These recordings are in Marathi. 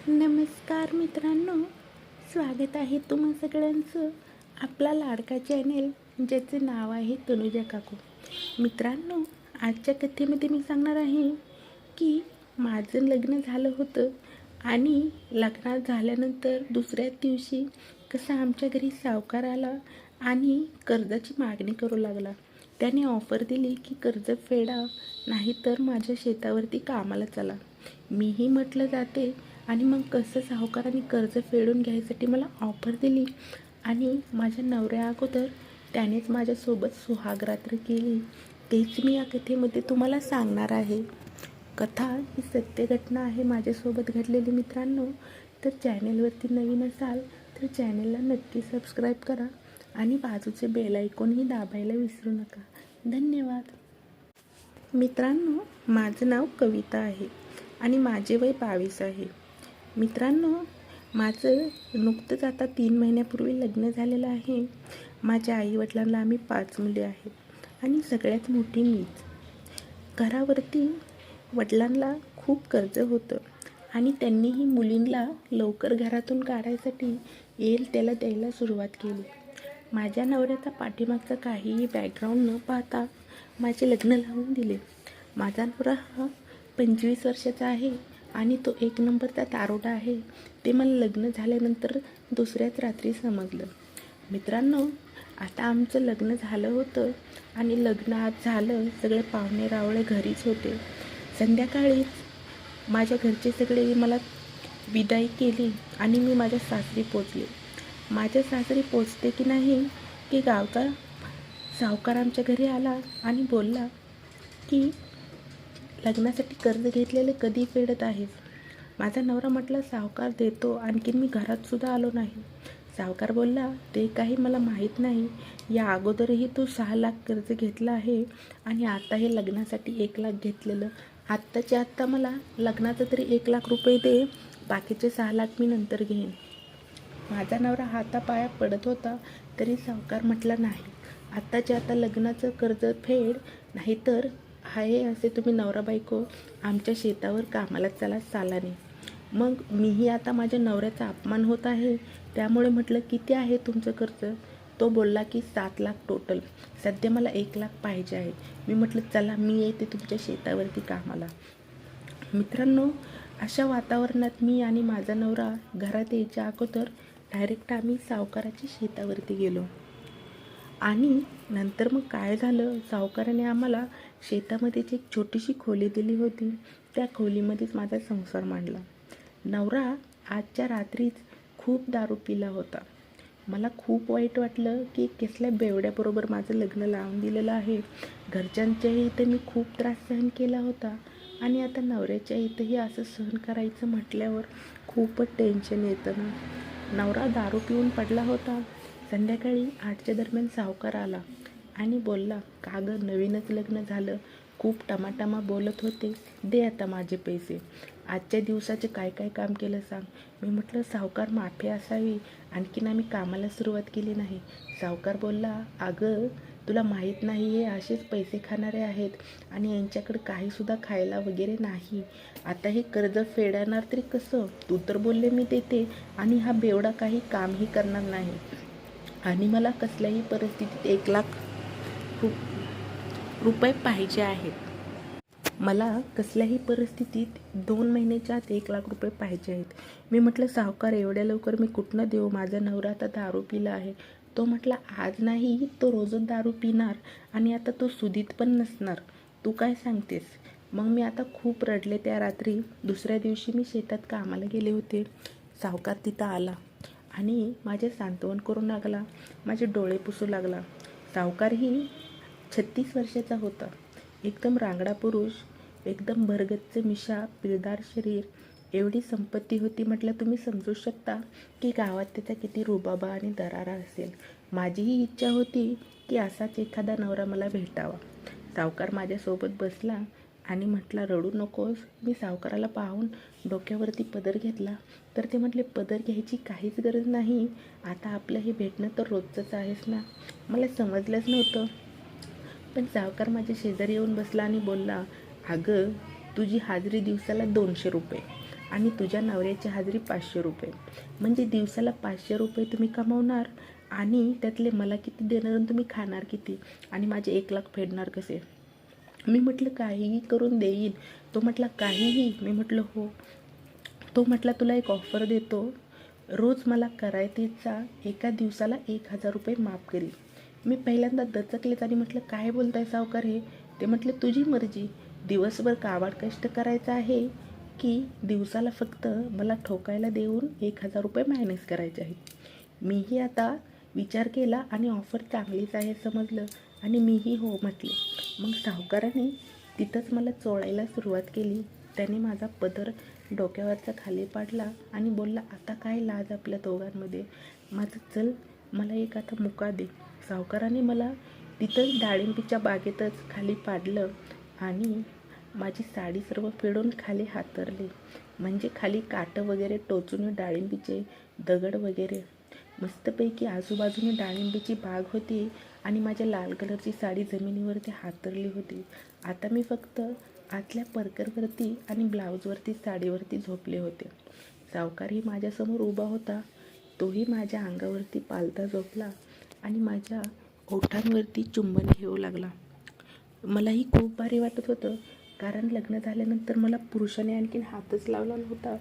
नमस्कार मित्रांनो, स्वागत आहे तुम्हा सगळ्यांचं आपला लाडका चॅनेल ज्याचे नाव आहे तनुजा काकू. मित्रांनो, आजच्या कथेमध्ये मी सांगणार आहे की माझं लग्न झालं होतं आणि लग्नात झाल्यानंतर दुसऱ्या दिवशी कसा आमच्या घरी सावकार आला आणि कर्जाची मागणी करू लागला. त्याने ऑफर दिली की कर्ज फेडा, नाहीतर माझ्या शेतावरती कामाला चला. मीही म्हटलं जाते आणि मग कसं सावकाराने कर्ज फेडून घ्यायसाठी मला ऑफर दिली आणि माझ्या नवऱ्या अगोदर त्यानेच माझ्यासोबत सुहागरात्र केली. तेच मी या कथेमध्ये तुम्हाला सांगणार आहे. कथा ही सत्य घटना आहे माझ्यासोबत घडलेली. मित्रांनो, तर चॅनेलवरती नवीन असाल तर चॅनेलला नक्की सबस्क्राईब करा आणि बाजूचे बेल आयकॉनही दाबायला विसरू नका. धन्यवाद. मित्रांनो, माझं नाव कविता आहे आणि माझे वय 22 आहे. मित्रांनो, माझं नुकतंच आता 3 महिन्यापूर्वी लग्न झालेलं आहे. माझ्या आईवडिलांना आम्ही 5 मुले आहेत आणि सगळ्यात मोठी मीच. घरावरती वडिलांना खूप कर्ज होतं आणि त्यांनीही मुलींना लवकर घरातून काढायसाठी येईल त्याला द्यायला सुरुवात केली. माझ्या नवऱ्याचा पाठीमागचा काहीही बॅकग्राऊंड न पाहता माझे लग्न लावून दिले. माझा नवरा हा 25 वर्षाचा आहे आणि तो 1 नंबरचा दारोडा आहे. ते मला लग्न झाल्यानंतर दुसऱ्याच रात्री समजलं. मित्रांनो, आता आमचं लग्न झालं होतं आणि लग्न आज झालं. सगळे पाहुणे रावळे घरीच होते. संध्याकाळीच माझ्या घरचे सगळे मला विदाई केली आणि मी माझ्या सासरी पोचले. माझ्या सासरी पोचते की नाही की गावचा सावकार आमच्या घरी आला आणि बोलला की लग्नासाठी कर्ज घेतलेले कधी फेडत आहेस? माझा नवरा म्हटला, सावकार देतो, आणखीन मी घरातसुद्धा आलो नाही. सावकार बोलला, ते काही मला माहीत नाही. या अगोदरही तू 6 लाख कर्ज घेतलं आहे आणि आता हे लग्नासाठी 1 लाख घेतलेलं. आत्ताच्या आत्ता मला लग्नाचं तरी 1 लाख रुपये दे, बाकीचे 6 लाख मी नंतर घेईन. माझा नवरा हातापाया पडत होता तरी सावकार म्हटला, नाही, आत्ताच्या आता लग्नाचं कर्ज फेड, नाहीतर आहे असे तुम्ही नवरा बायको आमच्या शेतावर कामाला चला सालाने. मग मीही आता माझ्या नवऱ्याचा अपमान होत आहे, त्यामुळे म्हटलं, किती आहे तुमचं कर्ज? तो बोलला की 7 लाख टोटल. सध्या मला 1 लाख पाहिजे आहे. मी म्हटलं, चला मी येते तुमच्या शेतावरती कामाला. मित्रांनो, अशा वातावरणात मी आणि माझा नवरा घरात यायच्या अगोदर डायरेक्ट आम्ही सावकाराच्या शेतावरती गेलो. आणि नंतर मग काय झालं, सावकाराने आम्हाला शेतामध्येच एक छोटीशी खोली दिली होती. त्या खोलीमध्येच माझा संसार मांडला. नवरा आजच्या रात्रीच खूप दारू पिला होता. मला खूप वाईट वाटलं की कसल्या बेवड्याबरोबर माझं लग्न लावून दिलेलं आहे. घरच्यांच्याही इथं मी खूप त्रास सहन केला होता आणि आता नवऱ्याच्या इथंही असं सहन करायचं म्हटल्यावर खूपच टेन्शन येतं ना. नवरा दारू पिऊन पडला होता. संध्याकाळी 8च्या दरम्यान सावकार आला आणि बोलला, का गं, नवीनच लग्न झालं, खूप टमाटमा बोलत होते, दे आता माझे पैसे. आजच्या दिवसाचे काय काय काम केलं सांग. मी म्हटलं, सावकार माफी असावी, आणखीन आम्ही कामाला सुरुवात केली नाही. सावकार बोलला, अगं तुला माहीत नाही, हे असेच पैसे खाणारे आहेत आणि यांच्याकडे काहीसुद्धा खायला वगैरे नाही. आता हे कर्ज फेडणार तरी कसं? तू तर बोलले मी देते आणि हा बेवडा काही कामही करणार नाही आणि मला कसल्याही परिस्थितीत 1 लाख रुपये पाहिजे आहेत. मला कसल्याही परिस्थितीत 2 महिन्याच्या आत 1 लाख रुपये पाहिजे आहेत. मी म्हटलं, सावकार एवढ्या लवकर मी कुठनं देऊ? माझा नवरा आता दारू पिला आहे. तो म्हटला, आज नाही, तो रोजच दारू पिणार आणि आता तो सुधीत पण नसणार. तू काय सांगतेस? मग मी आता खूप रडले त्या रात्री. दुसऱ्या दिवशी मी शेतात कामाला गेले होते. सावकार तिथं आला आणि माझे सांत्वन करू लागला, माझे डोळे पुसू लागला. सावकारही 36 वर्षाचा होता. एकदम रांगडा पुरुष, एकदम भरगच्च मिशा, पिळदार शरीर, एवढी संपत्ती होती. म्हटलं, तुम्ही समजू शकता की गावात त्याचा किती रुबाबा आणि दरारा असेल. माझीही इच्छा होती की असाच एखादा नवरा मला भेटावा. सावकार माझ्यासोबत बसला आणि म्हटला, रडू नकोस. मी सावकाराला पाहून डोक्यावरती पदर घेतला तर ते म्हटले, पदर घ्यायची काहीच गरज नाही, आता आपलं हे भेटणं तर रोजचंच आहेस ना. मला समजलंच नव्हतं. पण सावकार माझ्या शेजारी येऊन बसला आणि बोलला, अगं तुझी हाजरी दिवसाला 200 रुपये आणि तुझ्या नवऱ्याची हाजरी 500 रुपये. म्हणजे दिवसाला 500 रुपये तुम्ही कमावणार आणि त्यातले मला किती देणार आणि तुम्ही खाणार किती आणि माझे 1,00,000 फेडणार कसे? मी म्हटलं काहीही करून देईन. तो म्हटला काहीही? मी म्हटलं हो. तो म्हटला तुला एक ऑफर देतो, रोज मला करायतीचा एका दिवसाला 1,000 रुपये माफ करील. मी पहिल्यांदा दचकलेच आणि म्हटलं काय बोलताय सावकार हे? ते म्हटले तुझी मर्जी, दिवसभर काबाड कष्ट करायचं आहे की दिवसाला फक्त मला ठोकायला देऊन 1,000 रुपये मायनस करायचे आहेत. मीही आता विचार केला आणि ऑफर चांगलीच आहे समजलं आणि मीही हो म्हटले. मग सावकाराने तिथंच मला चोळायला सुरुवात केली. त्याने माझा पदर डोक्यावरचा खाली पाडला आणि बोलला आता काय लाज आपल्या दोघांमध्ये, माझं चल मला एक आता मुका दे. सावकाराने मला तिथंच डाळिंबीच्या बागेतच खाली पाडलं आणि माझी साडी सर्व फेडून खाली हातरली. म्हणजे खाली काटं वगैरे टोचून डाळिंबीचे दगड वगैरे मस्तपैकी आजूबाजूने डाळिंबीची बाग होती आणि माझ्या लाल कलरची साडी जमिनीवरती हातरली होती. आता मी फक्त आतल्या परकरवरती आणि ब्लाऊजवरती साडीवरती झोपले होते. सावकारही माझ्यासमोर उभा होता. तोही माझ्या अंगावरती पालथा झोपला आणि माझ्या ओठांवरती चुंबन घेऊ लागला. मलाही खूप भारी वाटत होतं, कारण लग्न झाल्यानंतर मला पुरुषाने आणखीन हातच लावला नव्हता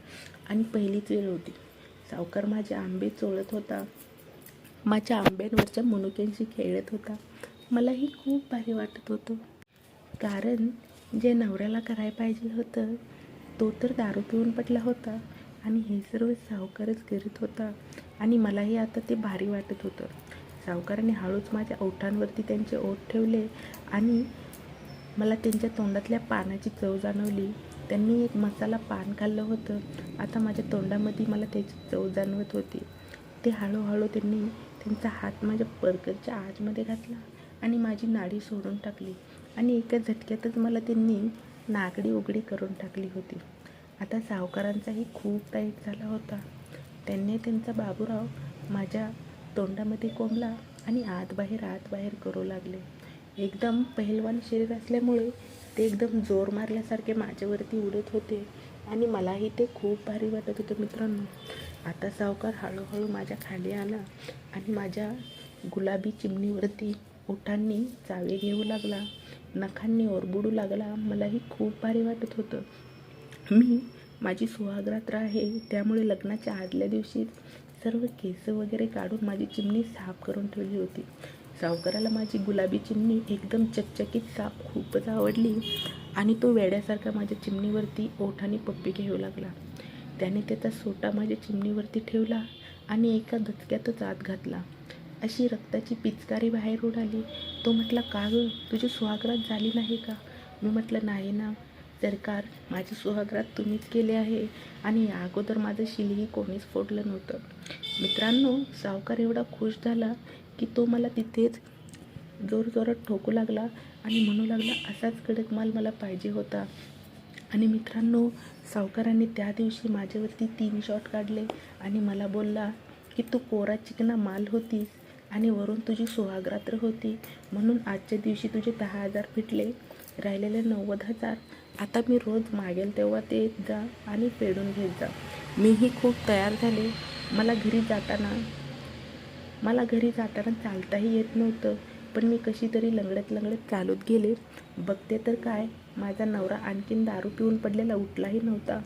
आणि पहिलीच वेळ होती. सावकार माझे आंबे चोळत होता, माझ्या आंब्यांवरच्या मनुक्यांशी खेळत होता. मलाही खूप भारी वाटत होतं, कारण जे नवऱ्याला करायला पाहिजे होतं तो तर दारू पिऊन पडला होता आणि हे सर्व सावकारच करीत होता आणि मलाही आता ते भारी वाटत होतं. सावकाराने हळूच माझ्या ओठांवरती त्यांचे ओठ ठेवले आणि मला त्यांच्या तोंडातल्या पानाची चव जाणवली. त्यांनी एक मसाला पान खाल्लं होतं, आता माझ्या तोंडामध्ये मला त्याची चव जाणवत होती. ते हळूहळू त्यांनी त्यांचा हात माझ्या परकरच्या आतमध्ये घातला आणि माझी नाडी सोडून टाकली आणि एका झटक्यातच मला त्यांनी नागडी उघडी करून टाकली होती. आता सावकारांचाही खूप टाईट झाला होता. त्यांनी त्यांचा बाबूराव माझ्या तोंडामध्ये कोंबला आणि आत बाहेर करू लागले. एकदम पहिलवान शरीर असल्यामुळे ते एकदम जोर मारल्यासारखे माझ्यावरती उडत होते आणि मलाही ते खूप भारी वाटत होतं मित्रांनो. आता सावकार हळूहळू माझ्या खाली आला आणि माझ्या गुलाबी चिमणीवरती ओठांनी चावे घेऊ लागला, नखांनी ओरबडू लागला. मलाही खूप भारी वाटत होतं. मी माझी सुहागरात्र आहे त्यामुळे लग्नाच्या आदल्या दिवशी सर्व केस वगैरे काढून माझी चिमणी साफ करून ठेवली होती. सावकाराला माझी गुलाबी चिमणी एकदम चकचकीत साफ खूपच आवडली आणि तो वेड्यासारखा माझ्या चिमणीवरती ओठाने पप्पी घेऊ लागला. त्याने त्याचा सोटा माझ्या चिमणीवरती ठेवला आणि एका दचक्यातच आत घातला. अशी रक्ताची पिचकारी बाहेर उडाली. तो म्हटला का गं, तुझी सुहागरात झाली नाही का? मी म्हटलं नाही ना सरकार, माझी सुहागरात तुम्हीच केली आहे आणि या अगोदर माझं शिलीही कोणीच फोडलं नव्हतं. मित्रांनो, सावकार एवढा खुश झाला की तो मला तिथेच जोरजोरात ठोकू लागला आणि म्हणू लागला असाच कडक माल मला पाहिजे होता. आणि मित्रांनो, सावकारांनी त्या दिवशी माझ्यावरती 3 शॉट काढले आणि मला बोलला की तू कोरा चिकना माल होतीस आणि वरून तुझी सुहागरात्र होती, म्हणून आजच्या दिवशी तुझे 10,000 फिटले, राहिलेले 90,000 आता मी रोज मागेल तेव्हा ते येत जा आणि फेडून घेत जा. मीही खूप तयार झाले. मला घरी जाताना चालताही येत नव्हतं, पण मी कशी तरी लंगडत चालत गेले. बघते तर काय, माझा नवरा आणखीन दारू पिऊन पडलेला उठलाही नव्हता.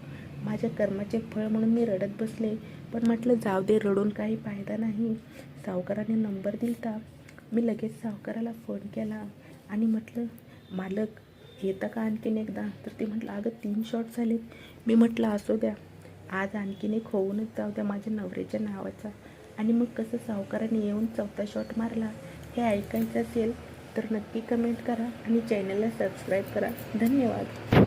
माझ्या कर्माचे फळ म्हणून मी रडत बसले, पण म्हटलं जाऊ दे, रडून काही फायदा नाही. सावकाराने नंबर दिलता. मी लगेच सावकाराला फोन केला आणि म्हटलं मालक येतं का आणखीन एकदा? तर ते म्हटलं अगं 3 शॉट झालेत. मी म्हटलं असू द्या, आज आणखीन एक होऊनच जाऊ द्या माझ्या नवऱ्याच्या नावाचा. आणि मग कसं सावकाराने येऊन 4था शॉट मारला हे ऐकायचं असेल तर नक्की कमेंट करा आणि चॅनलला सबस्क्राईब करा. धन्यवाद.